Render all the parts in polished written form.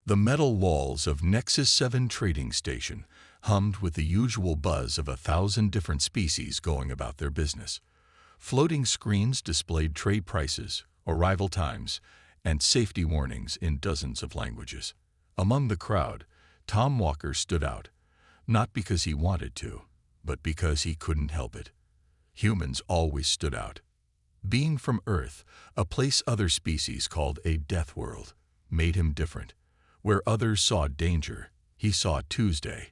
The metal walls of Nexus 7 trading station hummed with the usual buzz of 1,000 different species going about their business. Floating screens displayed trade prices, arrival times, and safety warnings in dozens of languages. Among the crowd, Tom Walker stood out, not because he wanted to, but because he couldn't help it. Humans always stood out. Being from Earth, a place other species called a death world, made him different. Where others saw danger, he saw Tuesday.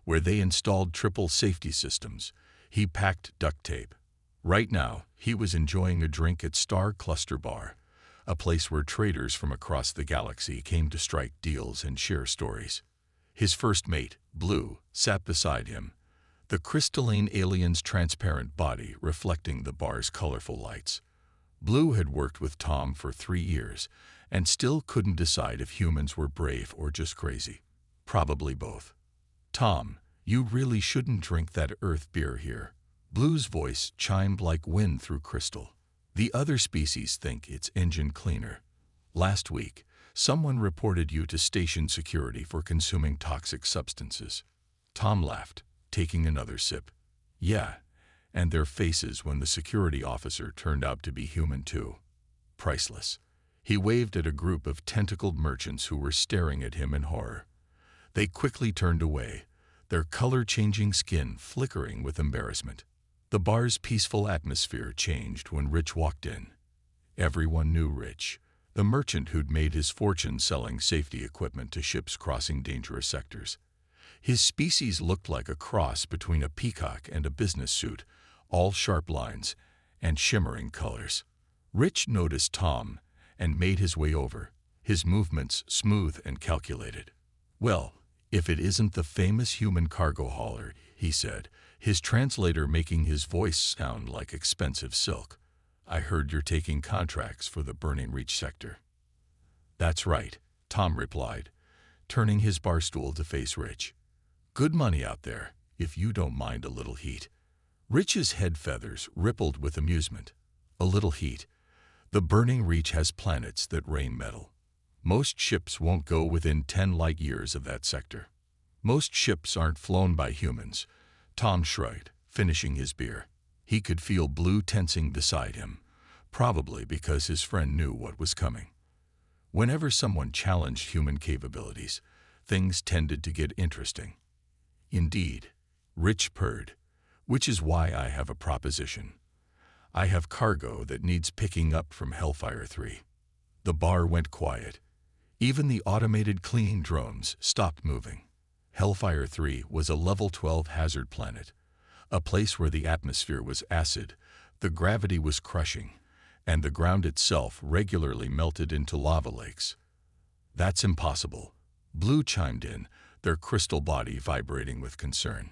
Where they installed triple safety systems, he packed duct tape. Right now, he was enjoying a drink at Star Cluster Bar, a place where traders from across the galaxy came to strike deals and share stories. His first mate, Blue, sat beside him, the crystalline alien's transparent body reflecting the bar's colorful lights. Blue had worked with Tom for 3 years and still couldn't decide if humans were brave or just crazy. Probably both. "Tom, you really shouldn't drink that Earth beer here." Blue's voice chimed like wind through crystal. "The other species think it's engine cleaner. Last week, someone reported you to station security for consuming toxic substances." Tom laughed, taking another sip. "Yeah, and their faces when the security officer turned out to be human too. Priceless." He waved at a group of tentacled merchants who were staring at him in horror. They quickly turned away, their color-changing skin flickering with embarrassment. The bar's peaceful atmosphere changed when Rich walked in. Everyone knew Rich, the merchant who'd made his fortune selling safety equipment to ships crossing dangerous sectors. His species looked like a cross between a peacock and a business suit, all sharp lines and shimmering colors. Rich noticed Tom and made his way over, his movements smooth and calculated. "Well, if it isn't the famous human cargo hauler," he said, his translator making his voice sound like expensive silk. "I heard you're taking contracts for the Burning Reach sector." "That's right," Tom replied, turning his bar stool to face Rich. "Good money out there, if you don't mind a little heat." Rich's head feathers rippled with amusement. "A little heat. The Burning Reach has planets that rain metal. Most ships won't go within 10 light years of that sector. Most ships aren't flown by humans." Tom shrugged, finishing his beer. He could feel Blue tensing beside him, probably because his friend knew what was coming. Whenever someone challenged human capabilities, things tended to get interesting. "Indeed," Rich purred, "which is why I have a proposition. I have cargo that needs picking up from Hellfire 3. The bar went quiet. Even the automated cleaning drones stopped moving. Hellfire 3 was a level 12 hazard planet, a place where the atmosphere was acid, the gravity was crushing, and the ground itself regularly melted into lava lakes. "That's impossible," Blue chimed in, their crystal body vibrating with concern.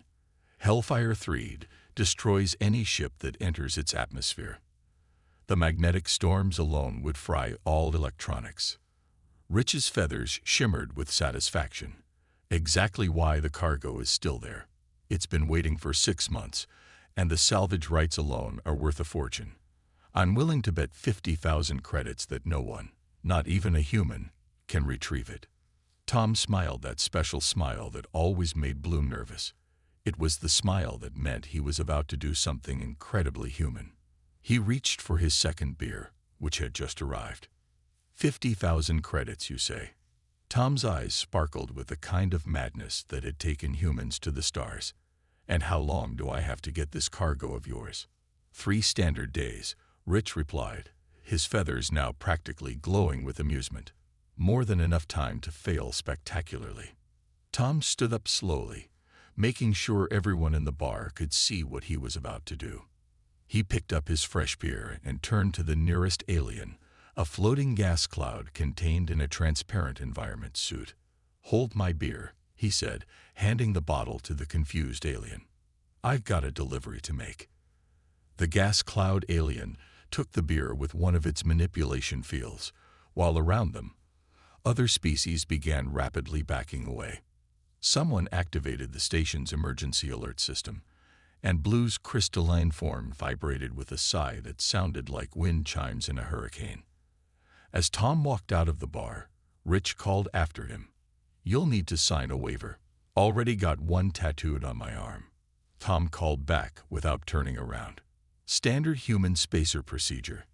"Hellfire 3 destroys any ship that enters its atmosphere. The magnetic storms alone would fry all electronics." Rich's feathers shimmered with satisfaction. "Exactly why the cargo is still there. It's been waiting for 6 months, and the salvage rights alone are worth a fortune. I'm willing to bet 50,000 credits that no one, not even a human, can retrieve it." Tom smiled that special smile that always made Blue nervous. It was the smile that meant he was about to do something incredibly human. He reached for his second beer, which had just arrived. 50,000 credits, you say?" Tom's eyes sparkled with the kind of madness that had taken humans to the stars. "And how long do I have to get this cargo of yours?" 3 standard days, Rich replied, his feathers now practically glowing with amusement. "More than enough time to fail spectacularly." Tom stood up slowly, making sure everyone in the bar could see what he was about to do. He picked up his fresh beer and turned to the nearest alien, a floating gas cloud contained in a transparent environment suit. "Hold my beer," he said, handing the bottle to the confused alien. "I've got a delivery to make." The gas cloud alien took the beer with one of its manipulation fields, while around them, other species began rapidly backing away. Someone activated the station's emergency alert system, and Blue's crystalline form vibrated with a sigh that sounded like wind chimes in a hurricane. As Tom walked out of the bar, Rich called after him, You'll need to sign a waiver. Already got one tattooed on my arm. Tom called back without turning around. Standard human spacer procedure.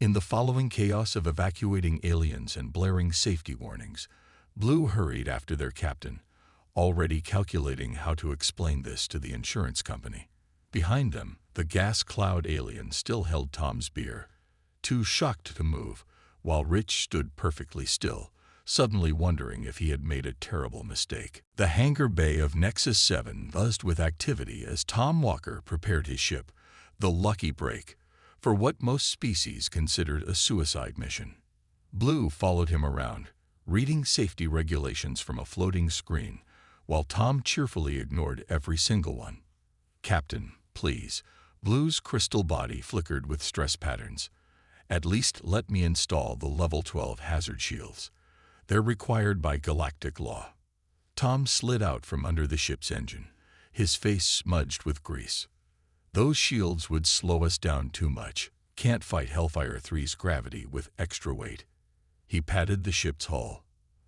In the following chaos of evacuating aliens and blaring safety warnings, Blue hurried after their captain, already calculating how to explain this to the insurance company. Behind them, the gas cloud alien still held Tom's beer, too shocked to move, while Rich stood perfectly still, suddenly wondering if he had made a terrible mistake. The hangar bay of Nexus 7 buzzed with activity as Tom Walker prepared his ship, the Lucky Break, for what most species considered a suicide mission. Blue followed him around, reading safety regulations from a floating screen, while Tom cheerfully ignored every single one. "Captain, please." Blue's crystal body flickered with stress patterns. "At least let me install the level 12 hazard shields. They're required by galactic law." Tom slid out from under the ship's engine, his face smudged with grease. "Those shields would slow us down too much. Can't fight Hellfire 3's gravity with extra weight." He patted the ship's hull.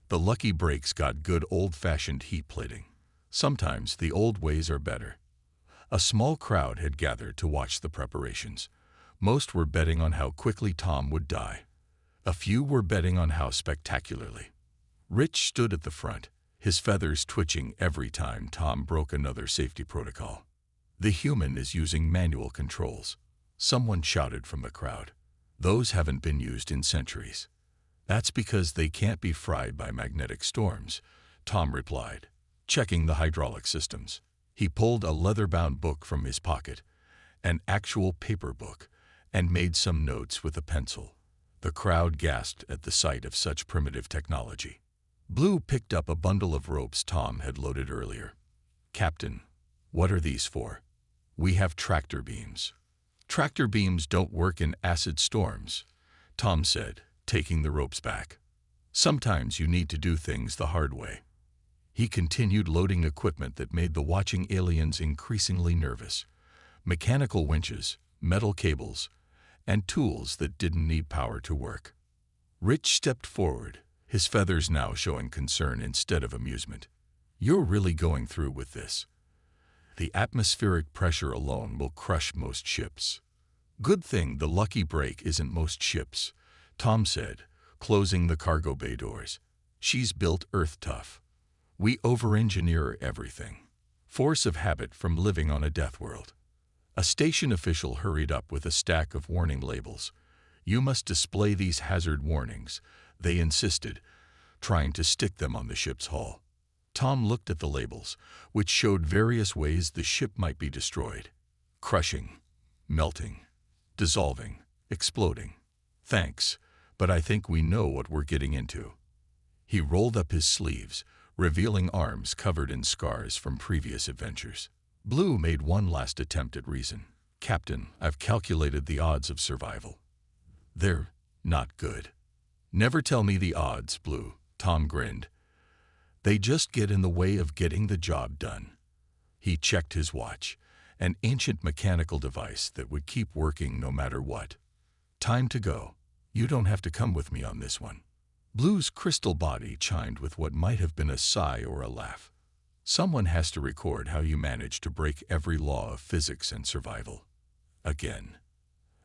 The Lucky Break's got good old-fashioned heat plating. Sometimes the old ways are better. A small crowd had gathered to watch the preparations. Most were betting on how quickly Tom would die. A few were betting on how spectacularly. Rich stood at the front, his feathers twitching every time Tom broke another safety protocol. "The human is using manual controls," someone shouted from the crowd. "Those haven't been used in centuries." "That's because they can't be fried by magnetic storms," Tom replied, checking the hydraulic systems. He pulled a leather-bound book from his pocket, an actual paper book, and made some notes with a pencil. The crowd gasped at the sight of such primitive technology. Blue picked up a bundle of ropes Tom had loaded earlier. "Captain, what are these for?" "We have tractor beams." "Tractor beams don't work in acid storms," Tom said, taking the ropes back. "Sometimes you need to do things the hard way." He continued loading equipment that made the watching aliens increasingly nervous. Mechanical winches, metal cables, and tools that didn't need power to work. Rich stepped forward, his feathers now showing concern instead of amusement. "You're really going through with this? The atmospheric pressure alone will crush most ships." "Good thing the Lucky Break isn't most ships," Tom said, closing the cargo bay doors. "She's built Earth tough. We over-engineer everything. Force of habit from living on a death world." A station official hurried up with a stack of warning labels. "You must display these hazard warnings," they insisted, trying to stick them on the ship's hull. Tom looked at the labels, which showed various ways the ship might be destroyed. Crushing, melting, dissolving, exploding. "Thanks, but I think we know what we're getting into." He rolled up his sleeves, revealing arms covered in scars from previous adventures. Blue made one last attempt at reason. "Captain, I've calculated the odds of survival. They're not good." "Never tell me the odds, Blue," Tom grinned. "They just get in the way of getting the job done." He checked his watch, an ancient mechanical device that would keep working no matter what. "Time to go. You don't have to come with me on this one." Blue's crystal body chimed with what might have been a sigh or a laugh. "Someone has to record how you managed to break every law of physics and survival." Again.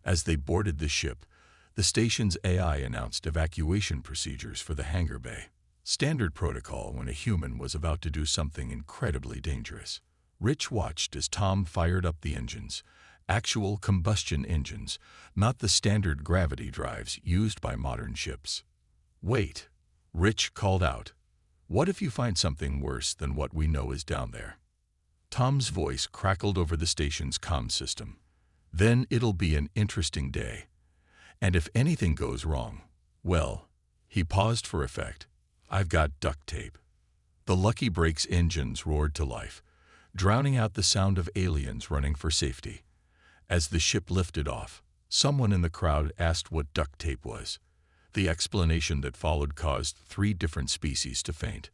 As they boarded the ship, the station's AI announced evacuation procedures for the hangar bay. Standard protocol when a human was about to do something incredibly dangerous. Rich watched as Tom fired up the engines, actual combustion engines, not the standard gravity drives used by modern ships. "Wait," Rich called out. "What if you find something worse than what we know is down there?" Tom's voice crackled over the station's comm system. "Then it'll be an interesting day. And if anything goes wrong, well," he paused for effect, "I've got duct tape." The Lucky Break's engines roared to life, drowning out the sound of aliens running for safety. As the ship lifted off, someone in the crowd asked what duct tape was. The explanation that followed caused 3 different species to faint.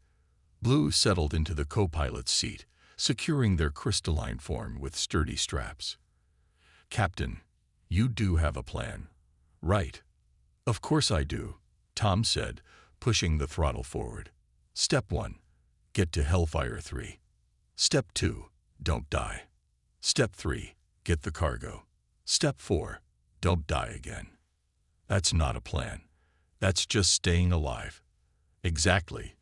Blue settled into the co-pilot's seat, securing their crystalline form with sturdy straps. "Captain, you do have a plan, right?" "Of course I do," Tom said, pushing the throttle forward. Step 1. Get to Hellfire 3. Step 2. Don't die. Step 3. Get the cargo. Step 4. Don't die again. That's not a plan. That's just staying alive. Exactly.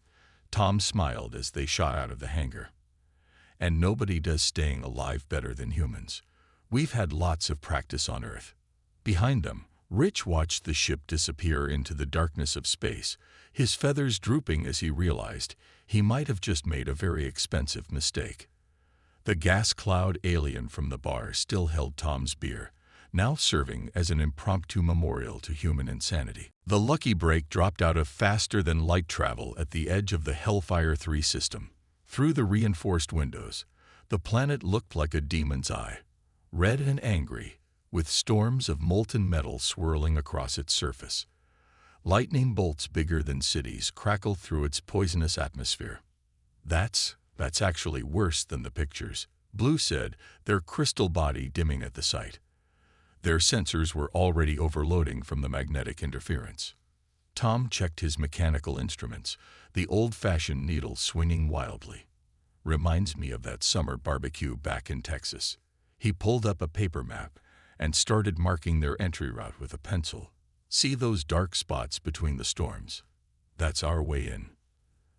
Tom smiled as they shot out of the hangar. And nobody does staying alive better than humans. We've had lots of practice on Earth. Behind them, Rich watched the ship disappear into the darkness of space, his feathers drooping as he realized he might have just made a very expensive mistake. The gas cloud alien from the bar still held Tom's beer, now serving as an impromptu memorial to human insanity. The lucky break dropped out of faster-than-light travel at the edge of the Hellfire 3 system. Through the reinforced windows, the planet looked like a demon's eye, red and angry, with storms of molten metal swirling across its surface. Lightning bolts bigger than cities crackled through its poisonous atmosphere. That's actually worse than the pictures, Blue said, their crystal body dimming at the sight. Their sensors were already overloading from the magnetic interference. Tom checked his mechanical instruments, the old-fashioned needle swinging wildly. Reminds me of that summer barbecue back in Texas. He pulled up a paper map and started marking their entry route with a pencil. See those dark spots between the storms? That's our way in.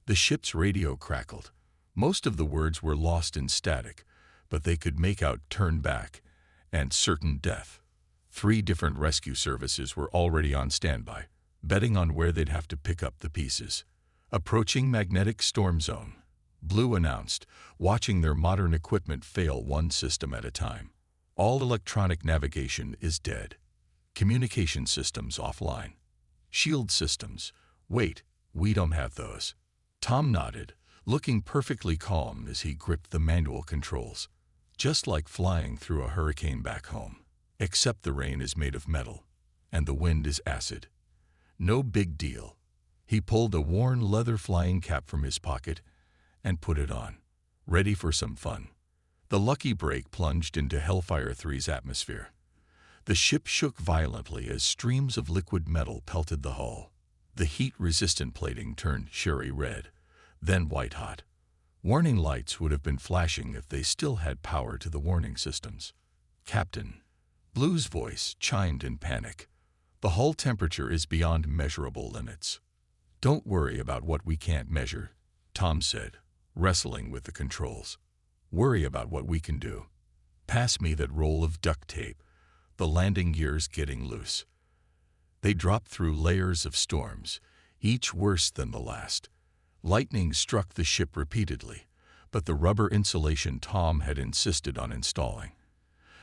The ship's radio crackled. Most of the words were lost in static, but they could make out "turn back" and "certain death." 3 different rescue services were already on standby, betting on where they'd have to pick up the pieces. Approaching magnetic storm zone, Blue announced, watching their modern equipment fail one system at a time. All electronic navigation is dead. Communication systems offline. Shield systems. Wait, we don't have those. Tom nodded, looking perfectly calm as he gripped the manual controls. Just like flying through a hurricane back home. Except the rain is made of metal, and the wind is acid. No big deal. He pulled a worn leather flying cap from his pocket and put it on, ready for some fun. The lucky break plunged into Hellfire 3's atmosphere. The ship shook violently as streams of liquid metal pelted the hull. The heat-resistant plating turned cherry red, then white-hot. Warning lights would have been flashing if they still had power to the warning systems. "Captain," Blue's voice chimed in panic. "The hull temperature is beyond measurable limits." "Don't worry about what we can't measure," Tom said, wrestling with the controls. "Worry about what we can do. Pass me that roll of duct tape. The landing gear's getting loose." They dropped through layers of storms, each worse than the last. Lightning struck the ship repeatedly, but the rubber insulation Tom had insisted on installing,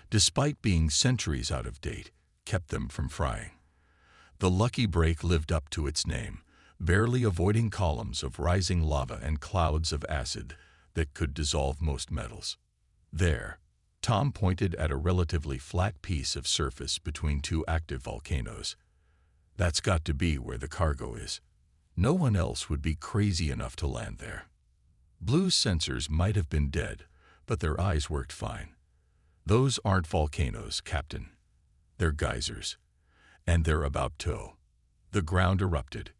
despite being centuries out of date, kept them from frying. The lucky break lived up to its name, barely avoiding columns of rising lava and clouds of acid that could dissolve most metals. There, Tom pointed at a relatively flat piece of surface between 2 active volcanoes. "That's got to be where the cargo is. No one else would be crazy enough to land there." Blue's sensors might have been dead, but their eyes worked fine. "Those aren't volcanoes, Captain. They're geysers. And they're about to." The ground erupted.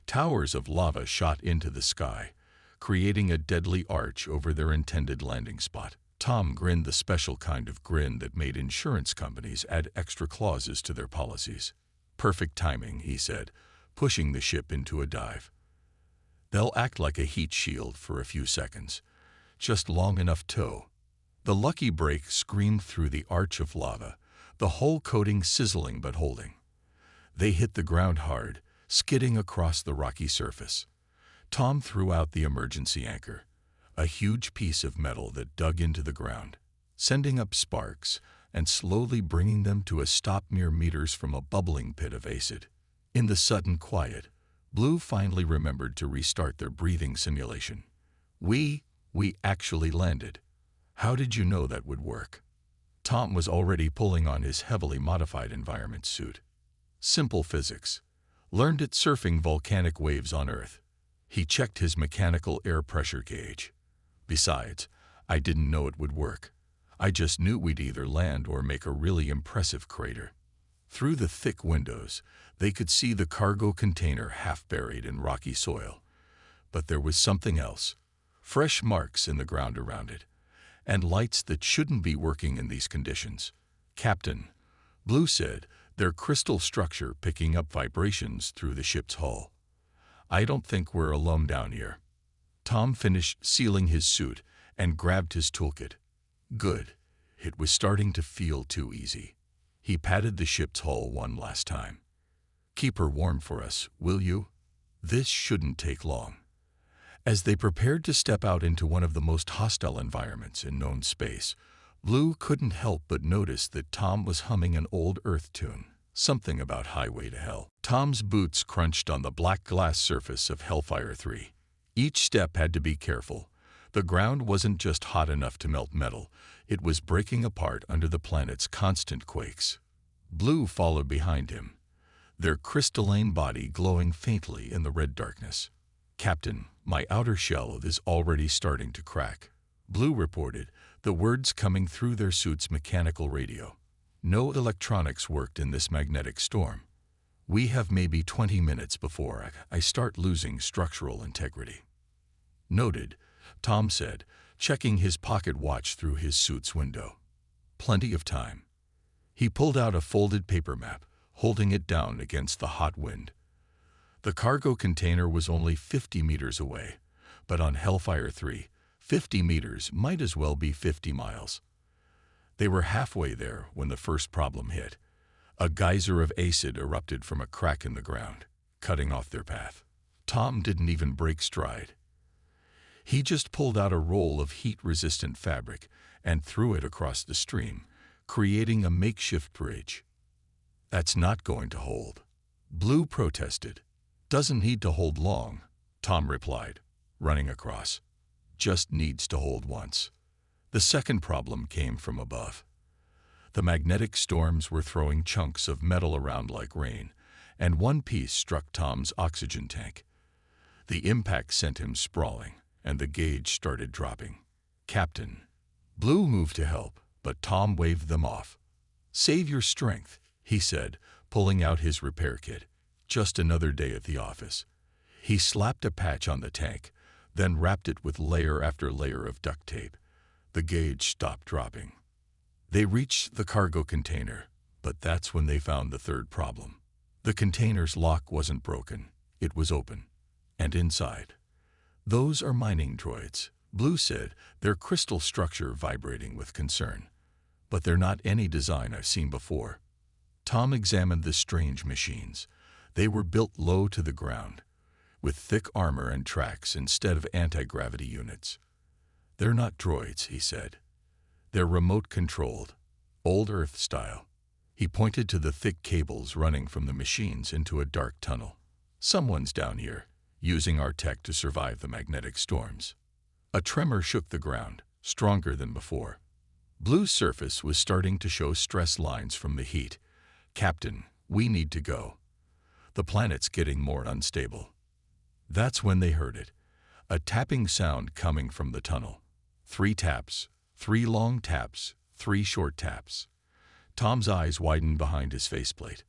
Towers of lava shot into the sky, creating a deadly arch over their intended landing spot. Tom grinned the special kind of grin that made insurance companies add extra clauses to their policies. "Perfect timing," he said, pushing the ship into a dive. "They'll act like a heat shield for a few seconds, just long enough to." The lucky break screamed through the arch of lava, the whole coating sizzling but holding. They hit the ground hard, skidding across the rocky surface. Tom threw out the emergency anchor, a huge piece of metal that dug into the ground, sending up sparks and slowly bringing them to a stop mere meters from a bubbling pit of acid. In the sudden quiet, Blue finally remembered to restart their breathing simulation. We actually landed. How did you know that would work?" Tom was already pulling on his heavily modified environment suit. "Simple physics. Learned it surfing volcanic waves on Earth." He checked his mechanical air pressure gauge. "Besides, I didn't know it would work. I just knew we'd either land or make a really impressive crater." Through the thick windows, they could see the cargo container half buried in rocky soil. But there was something else. Fresh marks in the ground around it, and lights that shouldn't be working in these conditions. "Captain," Blue said, their crystal structure picking up vibrations through the ship's hull. "I don't think we're alone down here." Tom finished sealing his suit and grabbed his toolkit. Good. It was starting to feel too easy. He patted the ship's hull one last time. "Keep her warm for us, will you? This shouldn't take long." As they prepared to step out into one of the most hostile environments in known space, Blue couldn't help but notice that Tom was humming an old Earth tune, something about Highway to Hell. Tom's boots crunched on the black glass surface of Hellfire 3. Each step had to be careful. The ground wasn't just hot enough to melt metal, it was breaking apart under the planet's constant quakes. Blue followed behind him, their crystalline body glowing faintly in the red darkness. "Captain, my outer shell is already starting to crack," Blue reported, the words coming through their suit's mechanical radio. "No electronics worked in this magnetic storm. We have maybe 20 minutes before I start losing structural integrity." "Noted," Tom said, checking his pocket watch through his suit's window. "Plenty of time." He pulled out a folded paper map, holding it down against the hot wind. The cargo container was only 50 meters away, but on Hellfire 3, 50 meters might as well be 50 miles. They were halfway there when the first problem hit. A geyser of acid erupted from a crack in the ground, cutting off their path. Tom didn't even break stride. He just pulled out a roll of heat-resistant fabric and threw it across the stream, creating a makeshift bridge. "That's not going to hold," Blue protested. "Doesn't need to hold long," Tom replied, running across. "Just needs to hold once." The second problem came from above. The magnetic storms were throwing chunks of metal around like rain, and one piece struck Tom's oxygen tank. The impact sent him sprawling, and the gauge started dropping. "Captain." Blue moved to help, but Tom waved them off. "Save your strength," he said, pulling out his repair kit. "Just another day at the office." He slapped a patch on the tank, then wrapped it with layer after layer of duct tape. The gauge stopped dropping. They reached the cargo container, but that's when they found the third problem. The container's lock wasn't broken. It was open. And inside, "Those are mining droids," Blue said, their crystal structure vibrating with concern. "But they're not any design I've seen before." Tom examined the strange machines. They were built low to the ground, with thick armor and tracks instead of anti-gravity units. "They're not droids," he said. "They're remote-controlled, old Earth style." He pointed to the thick cables running from the machines into a dark tunnel. "Someone's down here, using our tech to survive the magnetic storms." A tremor shook the ground, stronger than before. Blue's surface was starting to show stress lines from the heat. "Captain, we need to go. The planet's getting more unstable." That's when they heard it, a tapping sound coming from the tunnel. 3 taps, 3 long taps, 3 short taps. Tom's eyes widened behind his faceplate.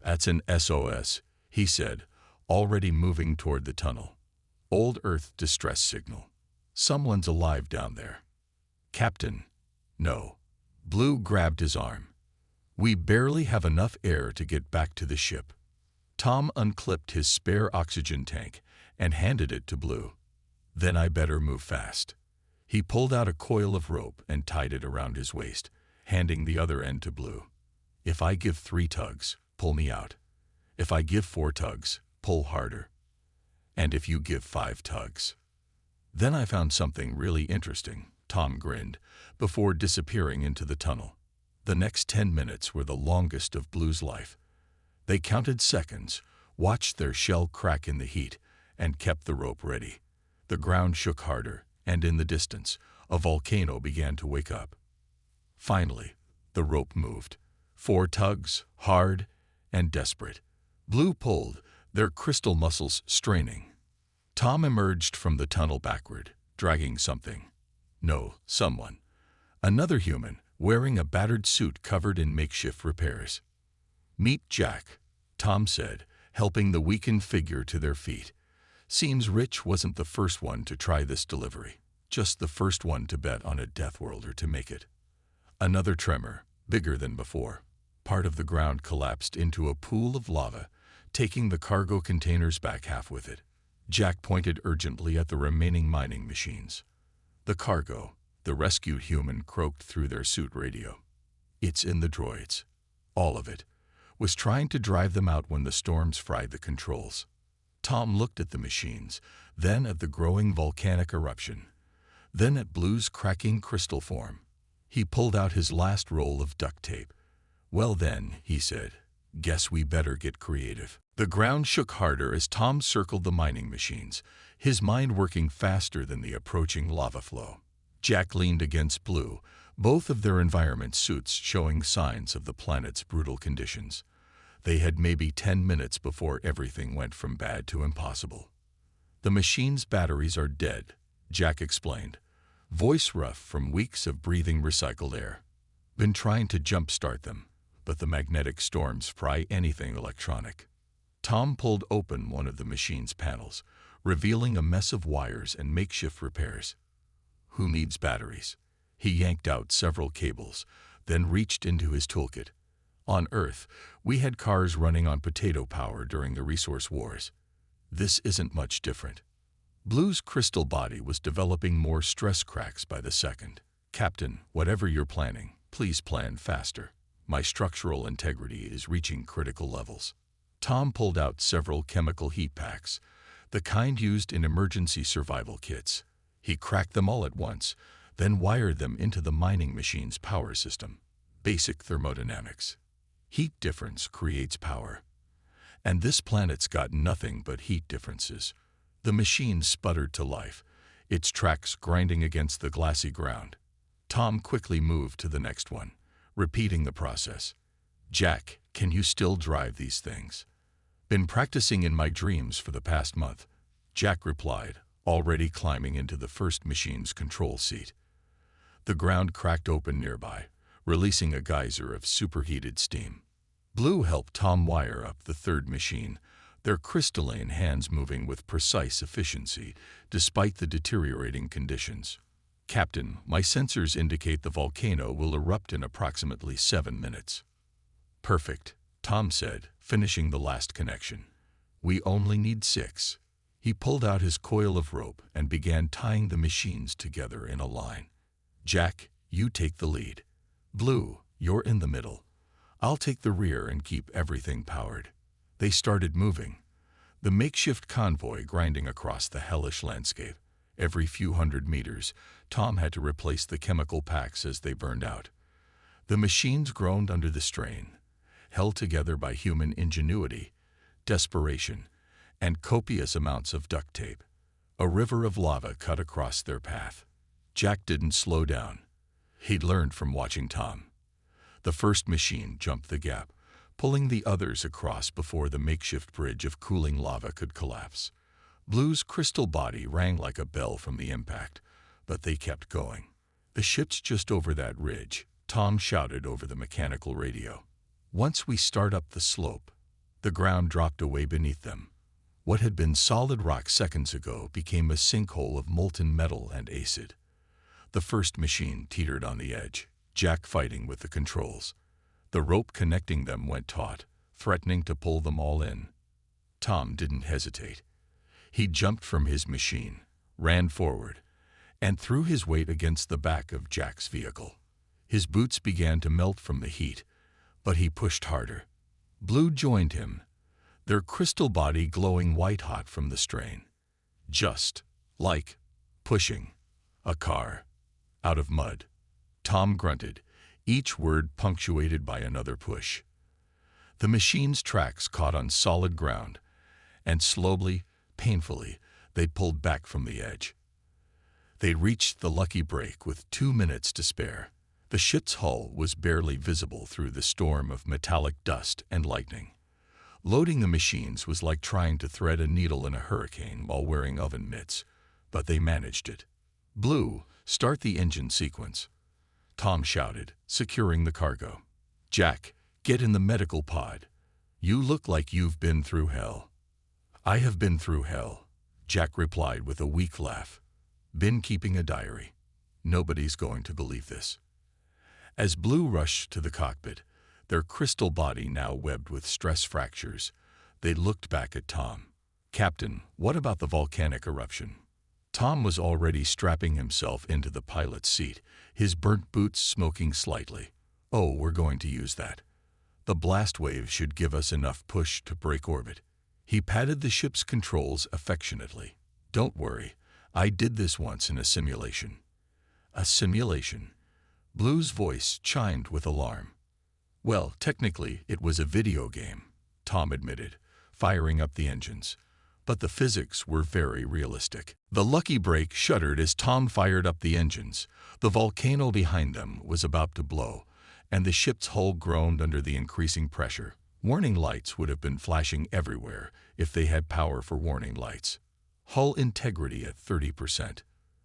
"That's an SOS," he said, already moving toward the tunnel. "Old Earth distress signal. Someone's alive down there." "Captain." "No." Blue grabbed his arm. "We barely have enough air to get back to the ship." Tom unclipped his spare oxygen tank and handed it to Blue. "Then I better move fast." He pulled out a coil of rope and tied it around his waist, handing the other end to Blue. "If I give 3 tugs, pull me out. If I give 4 tugs, pull harder. And if you give 5 tugs." "Then I found something really interesting," Tom grinned, before disappearing into the tunnel. The next 10 minutes were the longest of Blue's life. They counted seconds, watched their shell crack in the heat, and kept the rope ready. The ground shook harder, and in the distance, a volcano began to wake up. Finally, the rope moved. 4 tugs, hard and desperate. Blue pulled, their crystal muscles straining. Tom emerged from the tunnel backward, dragging something. No, someone. Another human, wearing a battered suit covered in makeshift repairs. "Meet Jack," Tom said, helping the weakened figure to their feet. Seems Rich wasn't the first one to try this delivery, just the first one to bet on a Deathworlder to make it. Another tremor, bigger than before. Part of the ground collapsed into a pool of lava, taking the cargo containers back half with it. Jack pointed urgently at the remaining mining machines. The cargo, the rescued human croaked through their suit radio. It's in the droids. All of it. Was trying to drive them out when the storms fried the controls. Tom looked at the machines, then at the growing volcanic eruption, then at Blue's cracking crystal form. He pulled out his last roll of duct tape. Well then, he said, guess we better get creative. The ground shook harder as Tom circled the mining machines, his mind working faster than the approaching lava flow. Jack leaned against Blue, both of their environment suits showing signs of the planet's brutal conditions. They had maybe 10 minutes before everything went from bad to impossible. The machine's batteries are dead, Jack explained, voice rough from weeks of breathing recycled air. Been trying to jump-start them, but the magnetic storms fry anything electronic. Tom pulled open one of the machine's panels, revealing a mess of wires and makeshift repairs. Who needs batteries? He yanked out several cables, then reached into his toolkit. On Earth, we had cars running on potato power during the resource wars. This isn't much different. Blue's crystal body was developing more stress cracks by the second. Captain, whatever you're planning, please plan faster. My structural integrity is reaching critical levels. Tom pulled out several chemical heat packs, the kind used in emergency survival kits. He cracked them all at once, then wired them into the mining machine's power system. Basic thermodynamics. Heat difference creates power. And this planet's got nothing but heat differences. The machine sputtered to life, its tracks grinding against the glassy ground. Tom quickly moved to the next one, repeating the process. Jack, can you still drive these things? Been practicing in my dreams for the past month, Jack replied, already climbing into the first machine's control seat. The ground cracked open nearby, releasing a geyser of superheated steam. Blue helped Tom wire up the third machine, their crystalline hands moving with precise efficiency despite the deteriorating conditions. Captain, my sensors indicate the volcano will erupt in approximately 7 minutes. Perfect, Tom said, finishing the last connection. We only need 6. He pulled out his coil of rope and began tying the machines together in a line. Jack, you take the lead. Blue, you're in the middle. I'll take the rear and keep everything powered. They started moving, the makeshift convoy grinding across the hellish landscape. Every few hundred meters, Tom had to replace the chemical packs as they burned out. The machines groaned under the strain, held together by human ingenuity, desperation, and copious amounts of duct tape. A river of lava cut across their path. Jack didn't slow down. He'd learned from watching Tom. The first machine jumped the gap, pulling the others across before the makeshift bridge of cooling lava could collapse. Blue's crystal body rang like a bell from the impact, but they kept going. The ship's just over that ridge, Tom shouted over the mechanical radio. Once we start up the slope, the ground dropped away beneath them. What had been solid rock seconds ago became a sinkhole of molten metal and acid. The first machine teetered on the edge, Jack fighting with the controls. The rope connecting them went taut, threatening to pull them all in. Tom didn't hesitate. He jumped from his machine, ran forward, and threw his weight against the back of Jack's vehicle. His boots began to melt from the heat, but he pushed harder. Blue joined him, their crystal body glowing white-hot from the strain. Just like pushing a car out of mud. Tom grunted, each word punctuated by another push. The machine's tracks caught on solid ground, and slowly, painfully, they pulled back from the edge. They reached the lucky break with 2 minutes to spare. The ship's hull was barely visible through the storm of metallic dust and lightning. Loading the machines was like trying to thread a needle in a hurricane while wearing oven mitts, but they managed it. Blue, start the engine sequence, Tom shouted, securing the cargo. Jack, get in the medical pod. You look like you've been through hell. I have been through hell, Jack replied with a weak laugh. Been keeping a diary. Nobody's going to believe this. As Blue rushed to the cockpit, their crystal body now webbed with stress fractures, they looked back at Tom. Captain, what about the volcanic eruption? Tom was already strapping himself into the pilot's seat, his burnt boots smoking slightly. Oh, we're going to use that. The blast wave should give us enough push to break orbit. He patted the ship's controls affectionately. Don't worry, I did this once in a simulation. A simulation? Blue's voice chimed with alarm. Well, technically, it was a video game, Tom admitted, firing up the engines. But the physics were very realistic. The lucky break shuddered as Tom fired up the engines. The volcano behind them was about to blow, and the ship's hull groaned under the increasing pressure. Warning lights would have been flashing everywhere if they had power for warning lights. Hull integrity at 30%.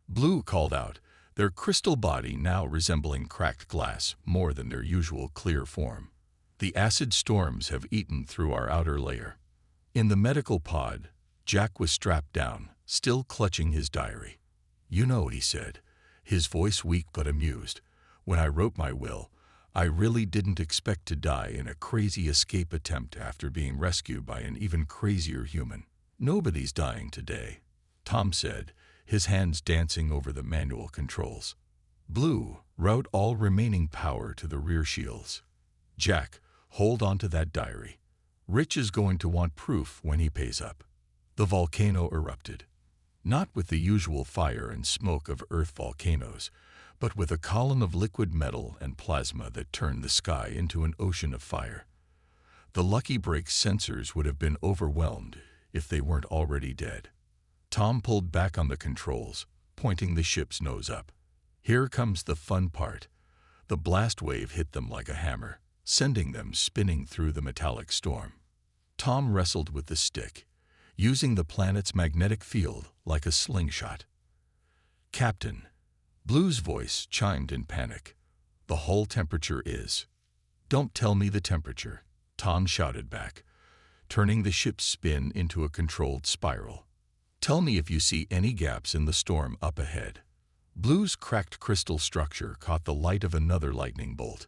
Blue called out, their crystal body now resembling cracked glass more than their usual clear form. The acid storms have eaten through our outer layer. In the medical pod, Jack was strapped down, still clutching his diary. You know, he said, his voice weak but amused, when I wrote my will, I really didn't expect to die in a crazy escape attempt after being rescued by an even crazier human. Nobody's dying today, Tom said, his hands dancing over the manual controls. Blue, route all remaining power to the rear shields. Jack, hold on to that diary. Rich is going to want proof when he pays up. The volcano erupted. Not with the usual fire and smoke of Earth volcanoes, but with a column of liquid metal and plasma that turned the sky into an ocean of fire. The Lucky Break's sensors would have been overwhelmed if they weren't already dead. Tom pulled back on the controls, pointing the ship's nose up. Here comes the fun part. The blast wave hit them like a hammer, sending them spinning through the metallic storm. Tom wrestled with the stick, using the planet's magnetic field like a slingshot. Captain, Blue's voice chimed in panic. The hull temperature is. Don't tell me the temperature, Tom shouted back, turning the ship's spin into a controlled spiral. Tell me if you see any gaps in the storm up ahead. Blue's cracked crystal structure caught the light of another lightning bolt.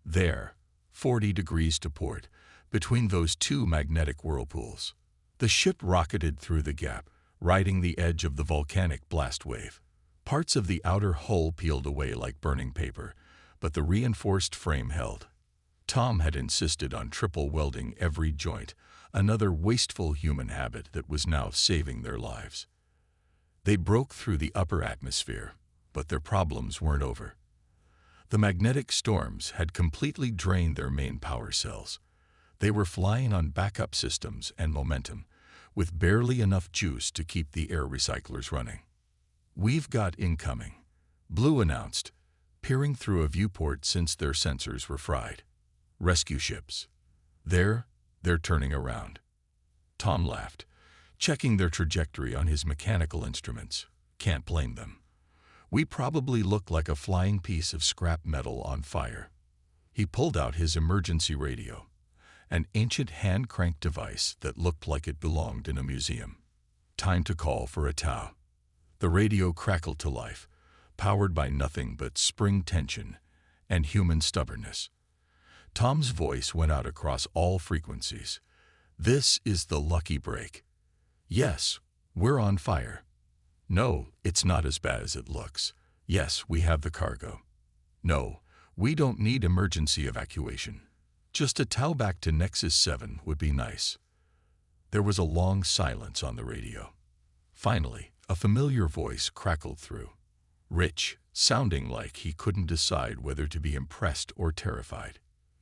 There, 40 degrees to port, between those two magnetic whirlpools. The ship rocketed through the gap, riding the edge of the volcanic blast wave. Parts of the outer hull peeled away like burning paper, but the reinforced frame held. Tom had insisted on triple welding every joint, another wasteful human habit that was now saving their lives. They broke through the upper atmosphere, but their problems weren't over. The magnetic storms had completely drained their main power cells. They were flying on backup systems and momentum, with barely enough juice to keep the air recyclers running. We've got incoming, Blue announced, peering through a viewport since their sensors were fried. Rescue ships. They're turning around. Tom laughed, checking their trajectory on his mechanical instruments. Can't blame them. We probably look like a flying piece of scrap metal on fire. He pulled out his emergency radio, an ancient hand-cranked device that looked like it belonged in a museum. Time to call for a tow. The radio crackled to life, powered by nothing but spring tension and human stubbornness. Tom's voice went out across all frequencies. This is the Lucky Break. Yes, we're on fire. No, it's not as bad as it looks. Yes, we have the cargo. No, we don't need emergency evacuation. Just a tow back to Nexus 7 would be nice. There was a long silence on the radio. Finally, a familiar voice crackled through. Rich, sounding like he couldn't decide whether to be impressed or terrified.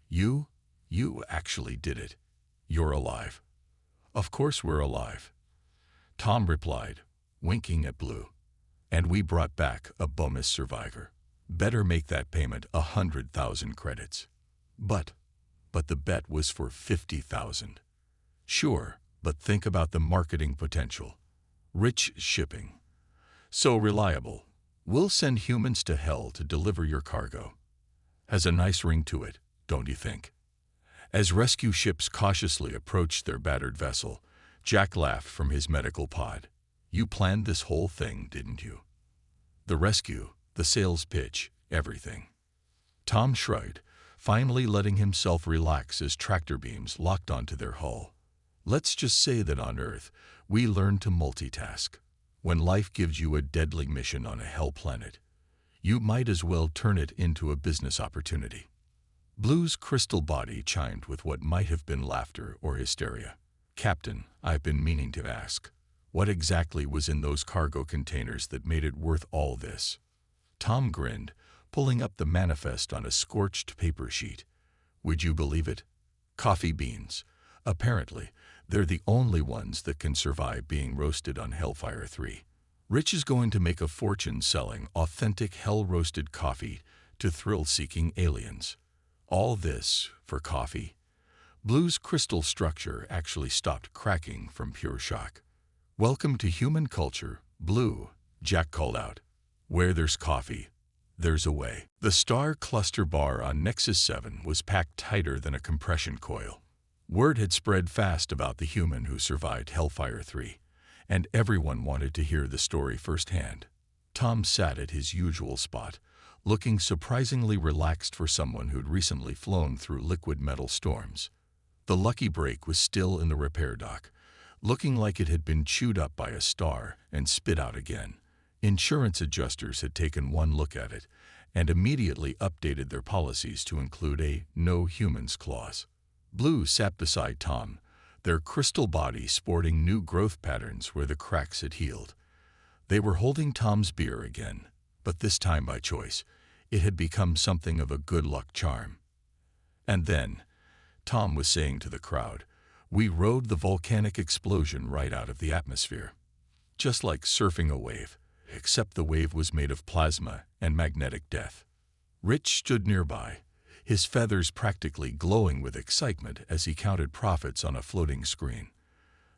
You actually did it. You're alive. Of course we're alive, Tom replied, winking at Blue. And we brought back a bonus survivor. Better make that payment 100,000 credits. But the bet was for 50,000. Sure, but think about the marketing potential. Rich shipping. So reliable. We'll send humans to hell to deliver your cargo. Has a nice ring to it, don't you think? As rescue ships cautiously approached their battered vessel, Jack laughed from his medical pod. You planned this whole thing, didn't you? The rescue, the sales pitch, everything. Tom shrugged, finally letting himself relax as tractor beams locked onto their hull. Let's just say that on Earth, we learn to multitask. When life gives you a deadly mission on a hell planet, you might as well turn it into a business opportunity. Blue's crystal body chimed with what might have been laughter or hysteria. Captain, I've been meaning to ask, what exactly was in those cargo containers that made it worth all this? Tom grinned, pulling up the manifest on a scorched paper sheet. Would you believe it? Coffee beans. Apparently, they're the only ones that can survive being roasted on Hellfire 3. Rich is going to make a fortune selling authentic hell-roasted coffee to thrill-seeking aliens. All this for coffee? Blue's crystal structure actually stopped cracking from pure shock. Welcome to human culture, Blue, Jack called out. Where there's coffee, there's a way. The star cluster bar on Nexus 7 was packed tighter than a compression coil. Word had spread fast about the human who survived Hellfire 3, and everyone wanted to hear the story firsthand. Tom sat at his usual spot, looking surprisingly relaxed for someone who'd recently flown through liquid metal storms. The lucky break was still in the repair dock, looking like it had been chewed up by a star and spit out again. Insurance adjusters had taken one look at it and immediately updated their policies to include a no humans clause. Blue sat beside Tom, their crystal body sporting new growth patterns where the cracks had healed. They were holding Tom's beer again, but this time by choice. It had become something of a good luck charm. And then, Tom was saying to the crowd, we rode the volcanic explosion right out of the atmosphere. Just like surfing a wave, except the wave was made of plasma and magnetic death. Rich stood nearby, his feathers practically glowing with excitement as he counted profits on a floating screen.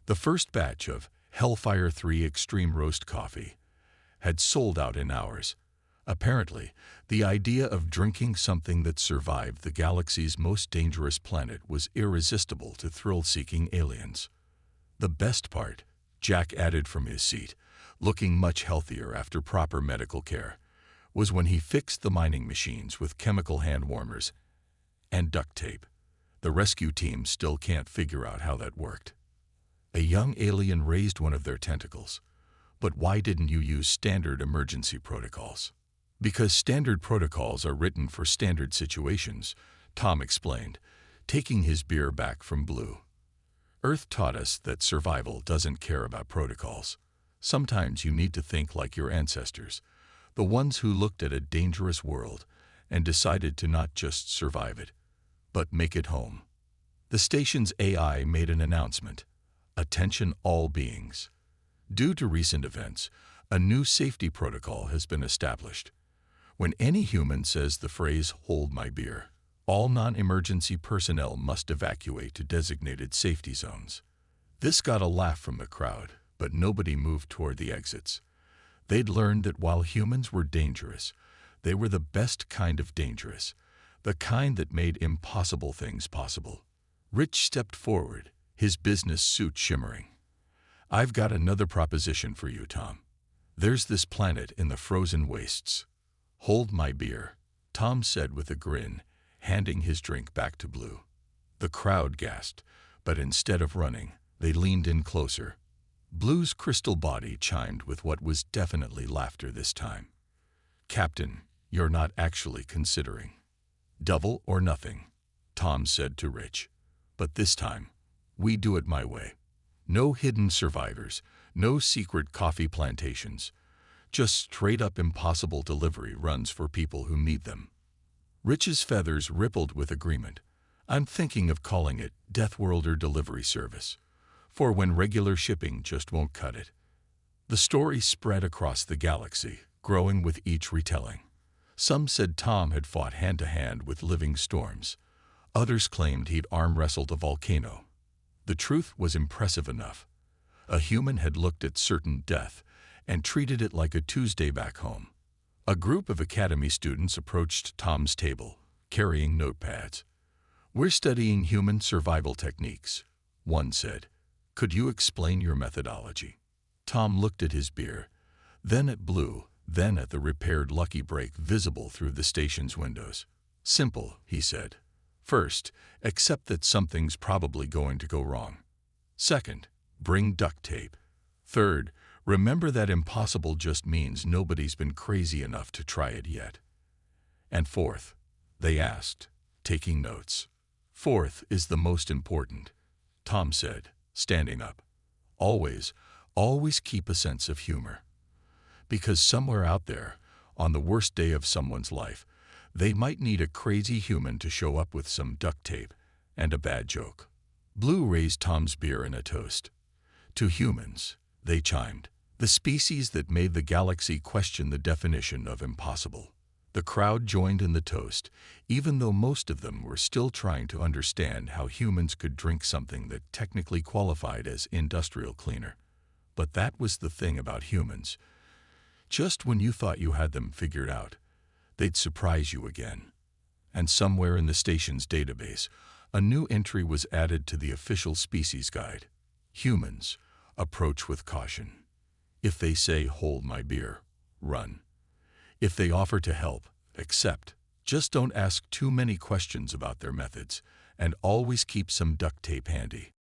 The first batch of Hellfire 3 Extreme Roast Coffee had sold out in hours. Apparently, the idea of drinking something that survived the galaxy's most dangerous planet was irresistible to thrill-seeking aliens. The best part, Jack added from his seat, looking much healthier after proper medical care, was when he fixed the mining machines with chemical hand warmers and duct tape. The rescue team still can't figure out how that worked. A young alien raised one of their tentacles. But why didn't you use standard emergency protocols? Because standard protocols are written for standard situations, Tom explained, taking his beer back from Blue. Earth taught us that survival doesn't care about protocols. Sometimes you need to think like your ancestors, the ones who looked at a dangerous world and decided to not just survive it, but make it home. The station's AI made an announcement. Attention all beings. Due to recent events, a new safety protocol has been established. When any human says the phrase, "Hold my beer," all non-emergency personnel must evacuate to designated safety zones. This got a laugh from the crowd, but nobody moved toward the exits. They'd learned that while humans were dangerous, they were the best kind of dangerous, the kind that made impossible things possible. Rich stepped forward, his business suit shimmering. I've got another proposition for you, Tom. There's this planet in the frozen wastes. Hold my beer, Tom said with a grin, handing his drink back to Blue. The crowd gasped, but instead of running, they leaned in closer. Blue's crystal body chimed with what was definitely laughter this time. Captain, you're not actually considering. Double or nothing, Tom said to Rich. But this time, we do it my way. No hidden survivors, no secret coffee plantations, just straight-up impossible delivery runs for people who need them. Rich's feathers rippled with agreement. I'm thinking of calling it Deathworlder Delivery Service, for when regular shipping just won't cut it. The story spread across the galaxy, growing with each retelling. Some said Tom had fought hand-to-hand with living storms. Others claimed he'd arm-wrestled a volcano. The truth was impressive enough. A human had looked at certain death and treated it like a Tuesday back home. A group of academy students approached Tom's table, carrying notepads. We're studying human survival techniques, one said. Could you explain your methodology? Tom looked at his beer, then at Blue, then at the repaired Lucky Break visible through the station's windows. "Simple," he said. "First, accept that something's probably going to go wrong. Second, bring duct tape. Third, remember that impossible just means nobody's been crazy enough to try it yet. And fourth," they asked, taking notes. "Fourth is the most important," Tom said, standing up. "Always, always keep a sense of humor. Because somewhere out there, on the worst day of someone's life, they might need a crazy human to show up with some duct tape and a bad joke." Blue raised Tom's beer in a toast. "To humans," they chimed, "the species that made the galaxy question the definition of impossible." The crowd joined in the toast, even though most of them were still trying to understand how humans could drink something that technically qualified as industrial cleaner. But that was the thing about humans. Just when you thought you had them figured out, they'd surprise you again. And somewhere in the station's database, a new entry was added to the official species guide. "Humans, approach with caution. If they say, 'Hold my beer,' run. If they offer to help, accept. Just don't ask too many questions about their methods, and always keep some duct tape handy."